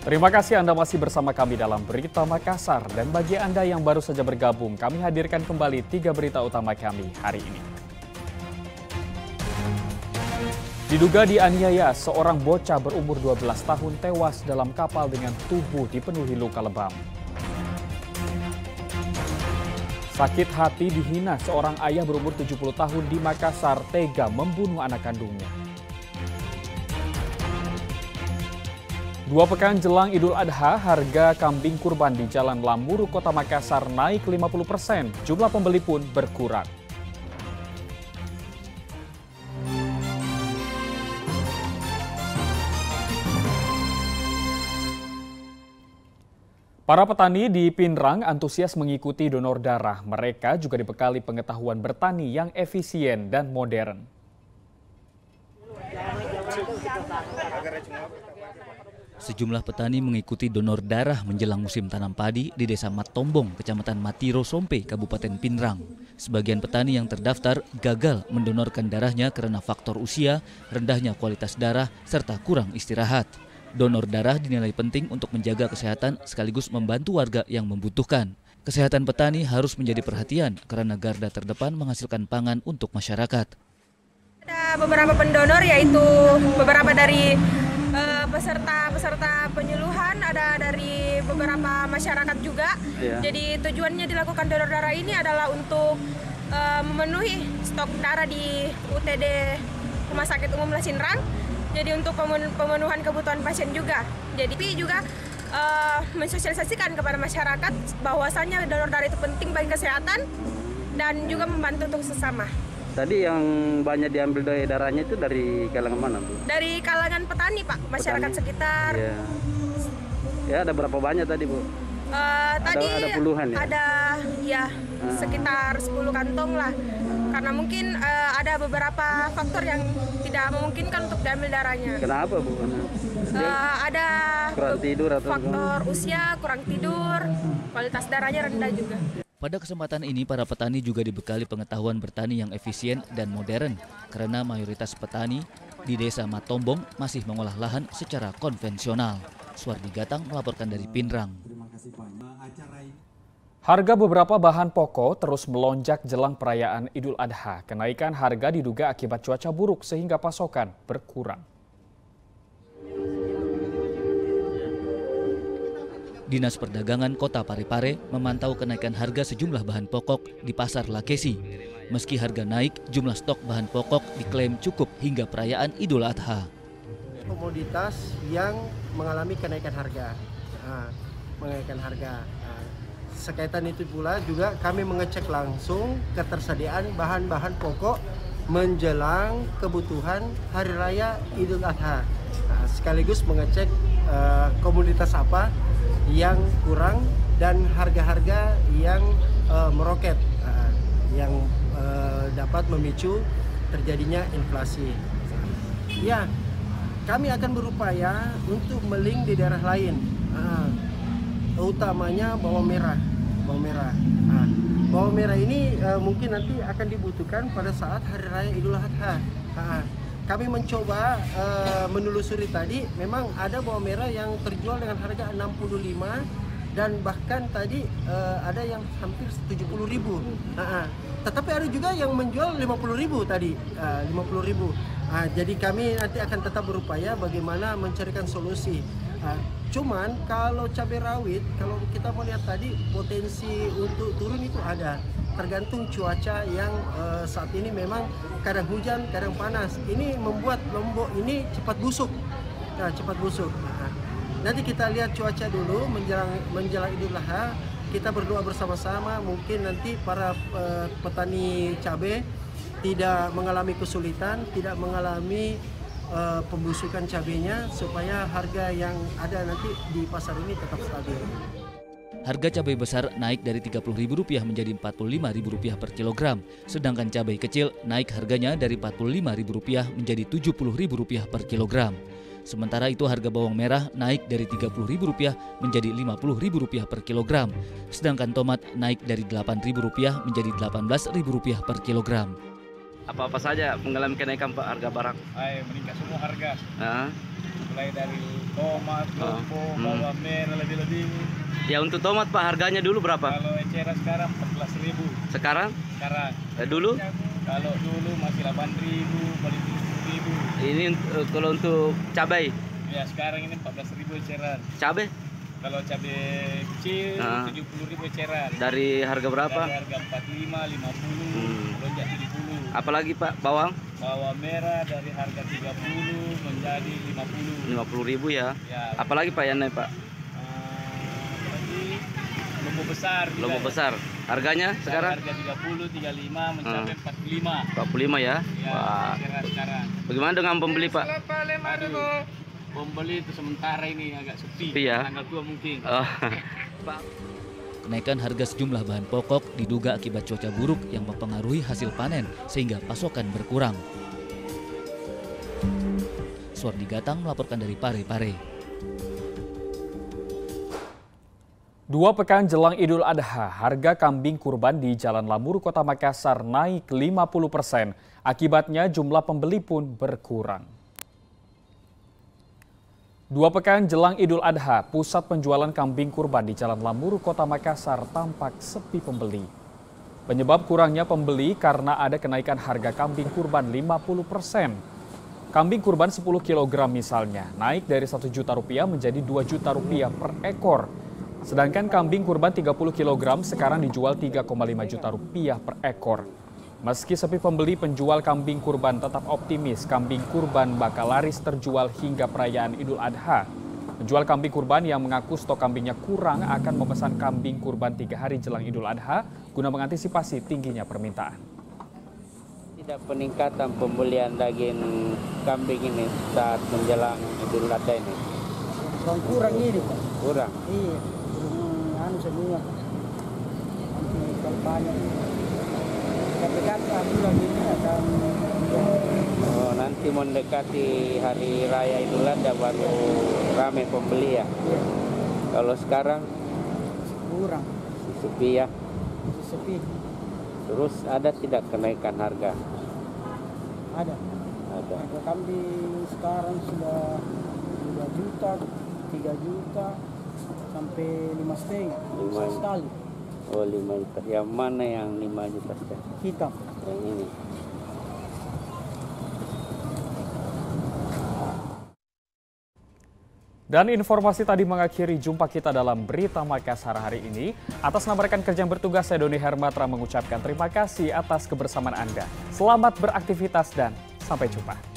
Terima kasih Anda masih bersama kami dalam Berita Makassar. Dan bagi Anda yang baru saja bergabung, kami hadirkan kembali 3 berita utama kami hari ini. Diduga dianiaya, seorang bocah berumur 12 tahun tewas dalam kapal dengan tubuh dipenuhi luka lebam. Sakit hati dihina, seorang ayah berumur 70 tahun di Makassar tega membunuh anak kandungnya. 2 pekan jelang Idul Adha, harga kambing kurban di Jalan Lamuru, Kota Makassar naik 50%. Jumlah pembeli pun berkurang. Para petani di Pinrang antusias mengikuti donor darah. Mereka juga dibekali pengetahuan bertani yang efisien dan modern. Sejumlah petani mengikuti donor darah menjelang musim tanam padi di Desa Matombong, Kecamatan Matiro Sompe, Kabupaten Pinrang. Sebagian petani yang terdaftar gagal mendonorkan darahnya karena faktor usia, rendahnya kualitas darah, serta kurang istirahat. Donor darah dinilai penting untuk menjaga kesehatan sekaligus membantu warga yang membutuhkan. Kesehatan petani harus menjadi perhatian karena garda terdepan menghasilkan pangan untuk masyarakat. Ada beberapa pendonor, yaitu beberapa dari peserta penyuluhan, ada dari beberapa masyarakat juga. Jadi tujuannya dilakukan donor darah ini adalah untuk memenuhi stok darah di UTD Rumah Sakit Umum Lasinrang. Jadi untuk pemenuhan kebutuhan pasien juga. Jadi juga mensosialisasikan kepada masyarakat bahwasannya donor darah itu penting bagi kesehatan dan juga membantu untuk sesama. Tadi yang banyak diambil dari darahnya itu dari kalangan mana, Bu? Dari kalangan petani, Pak, masyarakat sekitar. Ya, ada berapa banyak tadi, Bu? Tadi ada puluhan ya? Ada ya sekitar 10 kantong lah. Karena mungkin ada beberapa faktor yang tidak memungkinkan untuk diambil darahnya. Kenapa, Bu? Ada kurang tidur atau faktor usia, kurang tidur, kualitas darahnya rendah juga. Pada kesempatan ini, para petani juga dibekali pengetahuan bertani yang efisien dan modern, karena mayoritas petani di Desa Matombong masih mengolah lahan secara konvensional. Suardi Gatang melaporkan dari Pinrang. Harga beberapa bahan pokok terus melonjak jelang perayaan Idul Adha. Kenaikan harga diduga akibat cuaca buruk sehingga pasokan berkurang. Dinas Perdagangan Kota Parepare memantau kenaikan harga sejumlah bahan pokok di Pasar Lakesi. Meski harga naik, jumlah stok bahan pokok diklaim cukup hingga perayaan Idul Adha. Komoditas yang mengalami kenaikan harga, sekaitan itu pula juga kami mengecek langsung ketersediaan bahan-bahan pokok menjelang kebutuhan Hari Raya Idul Adha. Sekaligus mengecek komoditas apa yang kurang dan harga-harga yang meroket, yang dapat memicu terjadinya inflasi. Ya, kami akan berupaya untuk melink di daerah lain, utamanya bawang merah. Bawang merah ini mungkin nanti akan dibutuhkan pada saat Hari Raya Idul Adha. Kami mencoba menelusuri tadi, memang ada bawang merah yang terjual dengan harga 65 dan bahkan tadi ada yang hampir 70.000. Tetapi ada juga yang menjual 50.000 tadi, 50.000. Jadi kami nanti akan tetap berupaya bagaimana mencarikan solusi. Cuman kalau cabai rawit, kalau kita melihat tadi potensi untuk turun itu ada. Tergantung cuaca yang saat ini memang kadang hujan, kadang panas. Ini membuat Lombok ini cepat busuk. Nanti kita lihat cuaca dulu menjelang Idul Adha. Kita berdoa bersama-sama, mungkin nanti para petani cabai tidak mengalami kesulitan, tidak mengalami pembusukan cabainya, supaya harga yang ada nanti di pasar ini tetap stabil. Harga cabai besar naik dari Rp30.000 menjadi Rp45.000 per kilogram, sedangkan cabai kecil naik harganya dari Rp45.000 menjadi Rp70.000 per kilogram. Sementara itu harga bawang merah naik dari Rp30.000 menjadi Rp50.000 per kilogram, sedangkan tomat naik dari Rp8.000 menjadi Rp18.000 per kilogram. Apa-apa saja mengalami kenaikan, Pak, harga barang? Meningkat semua harga. mulai dari tomat, lombok, bawang merah lebih-lebih. Ya untuk tomat Pak harganya dulu berapa? Kalau eceran sekarang 14.000. Sekarang? Sekarang. Dulu? Kalau dulu masih 8.000, paling 7.000. Ini kalau untuk cabai? Ya sekarang ini 14.000 eceran. Cabai? Kalau cabai kecil 70.000 eceran. Dari harga berapa? Dari harga 45, 50, lonjak 70. Apalagi Pak bawang? Bawang merah dari harga 30 menjadi 50. 50.000 ya. Ya. Apalagi Pak yang naik Pak? Apalagi lombok besar. Lombok besar. Harganya sekarang? Harga 30, 35 mencapai 45. 45 ya. Ya, Wah. sekarang. Bagaimana dengan pembeli Pak? Aduh, pembeli itu sementara ini agak sepi. Sepi ya? Tanggal 2 mungkin. Oh. Pak. Kenaikan harga sejumlah bahan pokok diduga akibat cuaca buruk yang mempengaruhi hasil panen sehingga pasokan berkurang. Suardi Gatang melaporkan dari Parepare. 2 pekan jelang Idul Adha, harga kambing kurban di Jalan Lamuru, Kota Makassar naik 50%. Akibatnya jumlah pembeli pun berkurang. 2 pekan jelang Idul Adha, pusat penjualan kambing kurban di Jalan Lamuru, Kota Makassar tampak sepi pembeli. Penyebab kurangnya pembeli karena ada kenaikan harga kambing kurban 50%. Kambing kurban 10 kg misalnya, naik dari Rp1.000.000 menjadi Rp2.000.000 per ekor. Sedangkan kambing kurban 30 kg sekarang dijual Rp3,5 juta per ekor. Meski sepi pembeli, penjual kambing kurban tetap optimis kambing kurban bakal laris terjual hingga perayaan Idul Adha. Penjual kambing kurban yang mengaku stok kambingnya kurang akan memesan kambing kurban 3 hari jelang Idul Adha guna mengantisipasi tingginya permintaan. Tidak peningkatan pembelian daging kambing ini saat menjelang Idul Adha ini. Kurang ini Pak. Kurang? Iya, anu semua. Nanti kalau banyak. Tapi kan bulan ini akan nanti mendekati hari raya Idul Adha baru ramai pembeli ya. Kalau sekarang kurang. Sepi ya. Sepi. Terus ada tidak kenaikan harga? Ada. Ada. Harga kambing sekarang sudah 2 juta, 3 juta, sampai 5,5 sekali. Oh 5 juta. Yang mana yang 5 juta sekali? Hitam. Yang ini. Dan informasi tadi mengakhiri jumpa kita dalam Berita Makassar hari ini. Atas nama rekan kerja yang bertugas, saya Doni Hermatra mengucapkan terima kasih atas kebersamaan Anda. Selamat beraktivitas dan sampai jumpa.